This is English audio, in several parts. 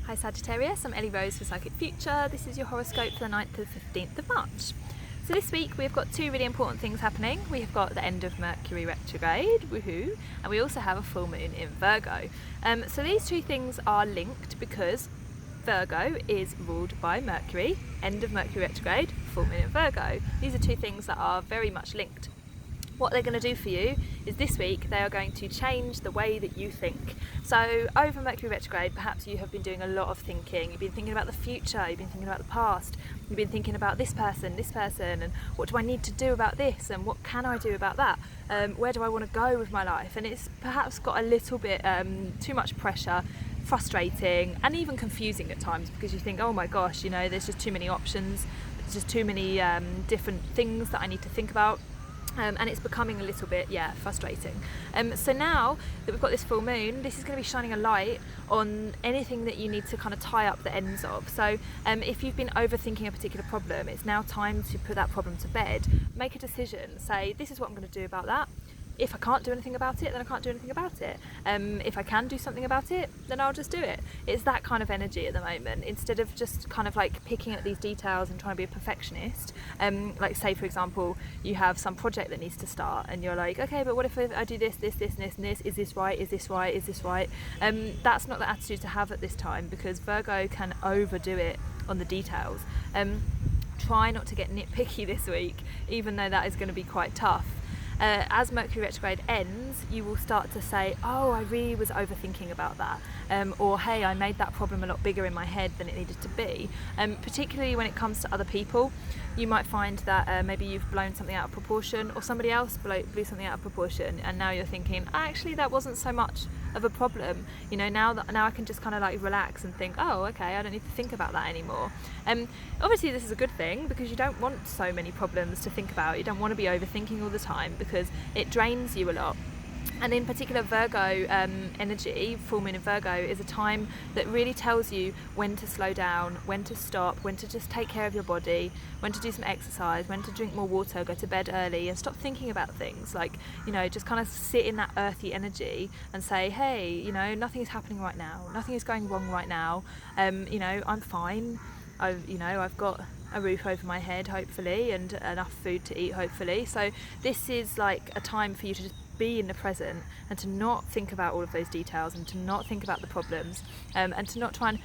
Hi Sagittarius, I'm Ellie Rose for Psychic Future. This is your horoscope for the 9th to 15th of March. So this week we've got two really important things happening. We have got the end of Mercury retrograde, woohoo, and we also have a full moon in Virgo. So these two things are linked because Virgo is ruled by Mercury, end of Mercury retrograde, full moon in Virgo. These are two things that are very much linked. What they're going to do for you is this week they are going to change the way that you think. So over Mercury retrograde, perhaps you have been doing a lot of thinking. You've been thinking about the future, you've been thinking about the past, you've been thinking about this person, and what do I need to do about this, and what can I do about that? Where do I want to go with my life? And it's perhaps got a little bit too much pressure, frustrating, and even confusing at times, because you think, oh my gosh, you know, there's just too many options, there's just too many different things that I need to think about. And it's becoming a little bit, frustrating. So now that we've got this full moon, this is going to be shining a light on anything that you need to kind of tie up the ends of. So if you've been overthinking a particular problem, it's now time to put that problem to bed. Make a decision, say, this is what I'm going to do about that. If I can't do anything about it, then I can't do anything about it. If I can do something about it, then I'll just do it. It's that kind of energy at the moment. Instead of just kind of like picking at these details and trying to be a perfectionist, like say for example, you have some project that needs to start and you're like, okay, but what if I do this, and this, is this right, is this right? That's not the attitude to have at this time, because Virgo can overdo it on the details. Try not to get nitpicky this week, even though that is going to be quite tough. As Mercury retrograde ends, you will start to say, oh, I really was overthinking about that, or hey, I made that problem a lot bigger in my head than it needed to be. Particularly when it comes to other people, you might find that maybe you've blown something out of proportion, or somebody else blew something out of proportion, and now you're thinking, actually that wasn't so much of a problem, you know, now I can just kind of like relax and think, oh okay, I don't need to think about that anymore. Obviously this is a good thing, because you don't want so many problems to think about. You don't want to be overthinking all the time, because it drains you a lot. And in particular, Virgo energy, full moon in Virgo, is a time that really tells you when to slow down, when to stop, when to just take care of your body, when to do some exercise, when to drink more water, go to bed early, and stop thinking about things. Like, you know, just kind of sit in that earthy energy and say, hey, you know, nothing is happening right now, nothing is going wrong right now, you know, I'm fine. I've got a roof over my head, hopefully, and enough food to eat, hopefully. So this is like a time for you to just be in the present and to not think about all of those details, and to not think about the problems, and to not try and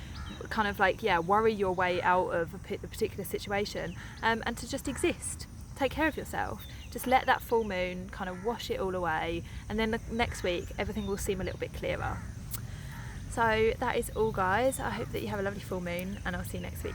kind of like, worry your way out of a particular situation, and to just exist. Take care of yourself. Just let that full moon kind of wash it all away, and then the next week everything will seem a little bit clearer. So that is all, guys. I hope that you have a lovely full moon, and I'll see you next week.